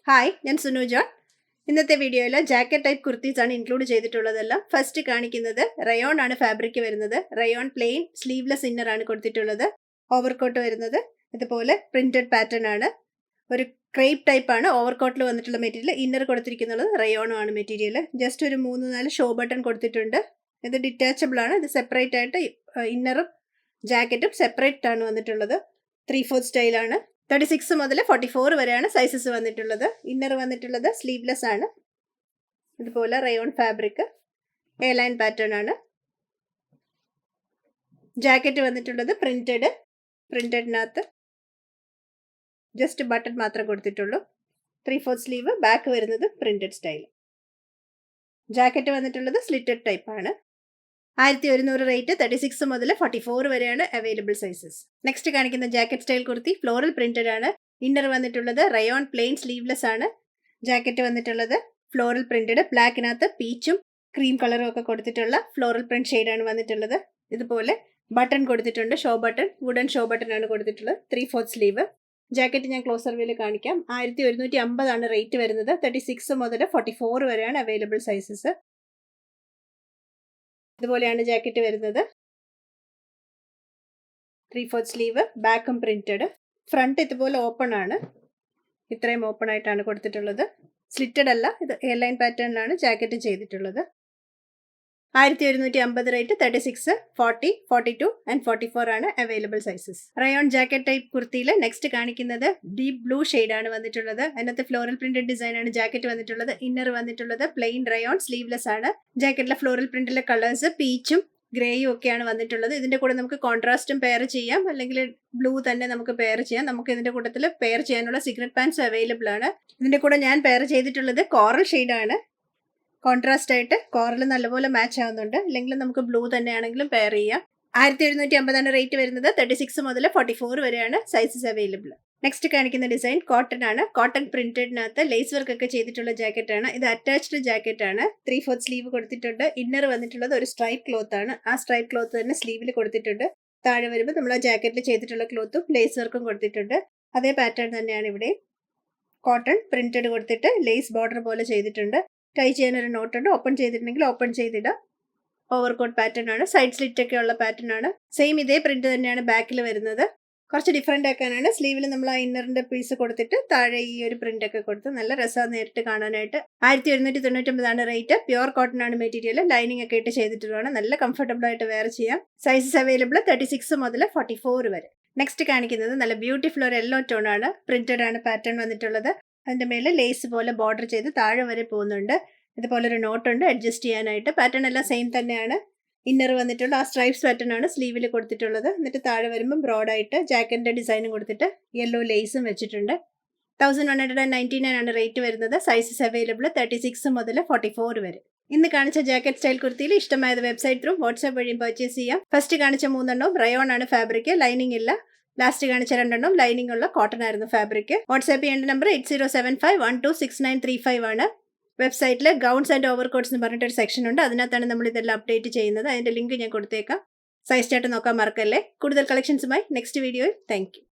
Hi, ഞാൻ Sunu John. ഇന്നത്തെ വീഡിയോയിൽ ജാക്കറ്റ് ടൈപ്പ് കുർത്തീസ് ആണ് ഇൻക്ലൂഡ് ചെയ്തിട്ടുള്ളതെല്ലാം. ഫസ്റ്റ് കാണിക്കുന്നത് റയോൺ ആണ് ഫാബ്രിക് വരുന്നത്. റയോൺ പ്ലെയിൻ സ്ലീവ്ലെസ് ഇന്നർ ആണ് കൊടുത്തിട്ടുള്ളത്. ഓവർകോട്ട് വരുന്നത് ഇതുപോലെ പ്രിന്റഡ് പാറ്റേൺ ആണ്. ഒരു ക്രേപ്പ് ടൈപ്പ് ആണ് ഓവർകോട്ടിൽ വന്നിട്ടുള്ള മെറ്റീരിയൽ. ഇന്നർ കൊടുത്തിരിക്കുന്നത് റയോണും ആണ് മെറ്റീരിയൽ. ജസ്റ്റ് ഒരു 3-4 ഷോ ബട്ടൺ കൊടുത്തിട്ടുണ്ട്. ഇത് ഡിറ്റാച്ചബിൾ ആണ്. ഇത് സെപ്പറേറ്റ് ആയിട്ട് ഇന്നറും ജാക്കറ്റും സെപ്പറേറ്റ് ആണ് വന്നിട്ടുള്ളത്. 3/4 സ്റ്റൈലാണ്. 36 മുതൽ 44 വരെയാണ് സൈസസ് വന്നിട്ടുള്ളത്. ഇന്നർ വന്നിട്ടുള്ളത് സ്ലീവ്ലെസ് ആണ്. ഇതുപോലെ rayon fabric A line pattern ആണ്. ജാക്കറ്റ് വന്നിട്ടുള്ളത് പ്രിന്റഡിനകത്ത് ജസ്റ്റ് ബട്ടൺ മാത്രം കൊടുത്തിട്ടുള്ളൂ. 3/4 സ്ലീവ്, ബാക്ക് വരുന്നത് പ്രിന്റഡ് സ്റ്റൈൽ. ജാക്കറ്റ് വന്നിട്ടുള്ളത് സ്ലിറ്റഡ് ടൈപ്പ് ആണ്. 1100 റേറ്റ്. 36 മുതൽ 44 വരെയാണ് അവൈലബിൾ സൈസസ്. നെക്സ്റ്റ് കാണിക്കുന്ന jacket style kurti floral printed ആണ്. ഇന്നർ വന്നിട്ടുള്ളത് റയോൺ പ്ലെയിൻ സ്ലീവ്ലെസ് ആണ്. ജാക്കറ്റ് വന്നിട്ടുള്ളത് ഫ്ലോറൽ പ്രിന്റഡ്, ബ്ലാക്കിനകത്ത് പീച്ചും ക്രീം കളറും ഒക്കെ കൊടുത്തിട്ടുള്ള ഫ്ലോറൽ പ്രിന്റ് ഷെയ്ഡാണ് വന്നിട്ടുള്ളത്. ഇതുപോലെ ബട്ടൺ കൊടുത്തിട്ടുണ്ട്. Show button, wooden show button ആണ് കൊടുത്തിട്ടുള്ളത്. 3/4 സ്ലീവ്. ജാക്കറ്റ് ഞാൻ ക്ലോസർ വ്യൂവിൽ കാണിക്കാം. 1150 ആണ് റേറ്റ് വരുന്നത്. 36 മുതൽ 44 വരെയാണ് അവൈലബിൾ സൈസസ്. ഇതുപോലെയാണ് ജാക്കറ്റ് വരുന്നത്. 3/4 സ്ലീവ്, ബാക്കും പ്രിന്റഡ്. ഫ്രണ്ട് ഇതുപോലെ ഓപ്പൺ ആണ്. ഇത്രയും ഓപ്പൺ ആയിട്ടാണ് കൊടുത്തിട്ടുള്ളത്. സ്ലിറ്റഡ് അല്ല, ഇത് എയർ ലൈൻ പാറ്റേണിലാണ് ജാക്കറ്റ് ചെയ്തിട്ടുള്ളത്. 1150 റേറ്റ്. 36, 40, 42 ആൻഡ് 44 ആണ് available sizes. Rayon jacket type കുർത്തിയിൽ നെക്സ്റ്റ് കാണിക്കുന്നത് ഡീപ് ബ്ലൂ ആണ് വന്നിട്ടുള്ളത്. അതിനകത്ത് ഫ്ലോറൽ പ്രിന്റഡ് ഡിസൈൻ ആണ് ജാക്കറ്റ് വന്നിട്ടുള്ളത്. ഇന്നർ വന്നിട്ടുള്ളത് പ്ലെയിൻ റയോൺ സ്ലീവ്ലെസ് ആണ്. ജാക്കറ്റിലെ ഫ്ലോറൽ പ്രിന്റിലെ കളേഴ്സ് പീച്ചും ഗ്രേയും ഒക്കെയാണ് വന്നിട്ടുള്ളത്. ഇതിന്റെ കൂടെ നമുക്ക് കോൺട്രാസ്റ്റും പെയർ ചെയ്യാം, അല്ലെങ്കിൽ ബ്ലൂ തന്നെ നമുക്ക് പെയർ ചെയ്യാം. നമുക്ക് ഇതിന്റെ കൂട്ടത്തിൽ പെയർ ചെയ്യാനുള്ള സിഗരറ്റ് പാൻസ് അവൈലബിൾ ആണ്. ഇതിന്റെ കൂടെ ഞാൻ പെയർ ചെയ്തിട്ടുള്ളത് കോറൽ ഷെയ്ഡാണ്. കോൺട്രാസ്റ്റ് ആയിട്ട് കോറൽ നല്ലപോലെ മാച്ച് ആവുന്നുണ്ട്. അല്ലെങ്കിൽ നമുക്ക് ബ്ലൂ തന്നെയാണെങ്കിലും പെയർ ചെയ്യാം. 1750 ആണ് റേറ്റ് വരുന്നത്. 36 മുതൽ 44 വരെയാണ് സൈസസ് അവൈലബിൾ. നെക്സ്റ്റ് കാണിക്കുന്ന ഡിസൈൻ കോട്ടൺ ആണ്. കോട്ടൺ പ്രിന്റഡിനകത്ത് ലേസ് വർക്ക് ഒക്കെ ചെയ്തിട്ടുള്ള ജാക്കറ്റ് ആണ്. ഇത് അറ്റാച്ച്ഡ് ജാക്കറ്റ് ആണ്. 3/4 സ്ലീവ് കൊടുത്തിട്ടുണ്ട്. ഇന്നർ വന്നിട്ടുള്ളത് ഒരു സ്ട്രൈപ്പ് ക്ലോത്ത് ആണ്. ആ സ്ട്രൈപ്പ് ക്ലോത്ത് തന്നെ സ്ലീവിൽ കൊടുത്തിട്ടുണ്ട്. താഴെ വരുമ്പോൾ നമ്മൾ ആ ജാക്കറ്റിൽ ചെയ്തിട്ടുള്ള ക്ലോത്തും ലേസ് വർക്കും കൊടുത്തിട്ടുണ്ട്. അതേ പാറ്റേൺ തന്നെയാണ് ഇവിടെ. കോട്ടൺ പ്രിന്റഡ് കൊടുത്തിട്ട് ലേസ് ബോർഡർ പോലെ ചെയ്തിട്ടുണ്ട്. ടൈ ചെയ്യാനൊരു നോട്ടുണ്ട്. ഓപ്പൺ ചെയ്തിട്ടുണ്ടെങ്കിൽ ഓപ്പൺ ചെയ്തിടാം. ഓവർകോട്ട് പാറ്റേൺ ആണ്. സൈഡ് സ്ലിറ്റ് ഒക്കെ ഉള്ള പാറ്റേൺ ആണ്. സെയിം ഇതേ പ്രിന്റ് തന്നെയാണ് ബാക്കിൽ വരുന്നത്. കുറച്ച് ഡിഫറെന്റ് ആക്കാനാണ് സ്ലീവിൽ നമ്മൾ ആ ഇന്നറിന്റെ പീസ് കൊടുത്തിട്ട് താഴെ ഈ ഒരു പ്രിന്റ് ഒക്കെ കൊടുത്ത് നല്ല രസമാണ് നേരിട്ട് കാണാനായിട്ട്. 1199 ആണ് റേറ്റ്. പ്യുവർ കോട്ടൺ ആണ് മെറ്റീരിയൽ. ലൈനിങ് ഒക്കെ ഇട്ട് ചെയ്തിട്ടുള്ളതാണ്. നല്ല കംഫർട്ടബിൾ ആയിട്ട് വെയർ ചെയ്യാം. സൈസസ് അവൈലബിൾ 36 മുതൽ 44 വരെ. നെക്സ്റ്റ് കാണിക്കുന്നത് നല്ല ബ്യൂട്ടിഫുൾ ഒരു യെല്ലോ ടോൺ ആണ്. പ്രിന്റഡ് ആണ് പാറ്റേൺ വന്നിട്ടുള്ളത്. അതിന്റെ മേലെ ലേസ് പോലെ ബോർഡർ ചെയ്ത് താഴെ വരെ പോകുന്നുണ്ട്. ഇതുപോലെ ഒരു നോട്ടുണ്ട് അഡ്ജസ്റ്റ് ചെയ്യാനായിട്ട്. പാറ്റേൺ എല്ലാം സെയിം തന്നെയാണ്. ഇന്നർ വന്നിട്ടുള്ള ആ സ്ട്രൈപ്സ് പാറ്റേൺ ആണ് സ്ലീവിൽ കൊടുത്തിട്ടുള്ളത്. എന്നിട്ട് താഴെ വരുമ്പോൾ ബ്രോഡായിട്ട് ജാക്കറ്റിന്റെ ഡിസൈനും കൊടുത്തിട്ട് യെല്ലോ ലേസും വെച്ചിട്ടുണ്ട്. 1199 ആണ് റേറ്റ് വരുന്നത്. സൈസസ് അവൈലബിൾ 36 മുതൽ 44 വരെ. ഇന്ന് കാണിച്ച ജാക്കറ്റ് സ്റ്റൈൽ കുർത്തിയിൽ ഇഷ്ടമായത് വെബ്സൈറ്റ് ത്രൂ വാട്സ്ആപ്പ് വഴിയും പർച്ചേസ് ചെയ്യാം. ഫസ്റ്റ് കാണിച്ച 3 റയോൺ ആണ് ഫാബ്രിക്. ലൈനിങ് ഇല്ല. ലാസ്റ്റ് കാണിച്ച 2 ലൈനിങ് ഉള്ള കോട്ടൺ ആയിരുന്നു ഫാബ്രിക്. വാട്സ്ആപ്പ് ചെയ്യേണ്ട നമ്പർ 8075126935 ആണ്. വെബ്സൈറ്റിൽ ഗൗൺസ് ആൻഡ് ഓവർകോട്ട്സ് എന്ന് പറഞ്ഞിട്ടൊരു സെക്ഷൻ ഉണ്ട്. അതിനകത്താണ് നമ്മൾ ഇതെല്ലാം അപ്ഡേറ്റ് ചെയ്യുന്നത്. അതിന്റെ ലിങ്ക് ഞാൻ കൊടുത്തേക്കാം. സൈസ് ചാർട്ട് നോക്കാൻ മറക്കല്ലേ. കൂടുതൽ കളക്ഷൻസുമായി നെക്സ്റ്റ് വീഡിയോയിൽ. Thank you.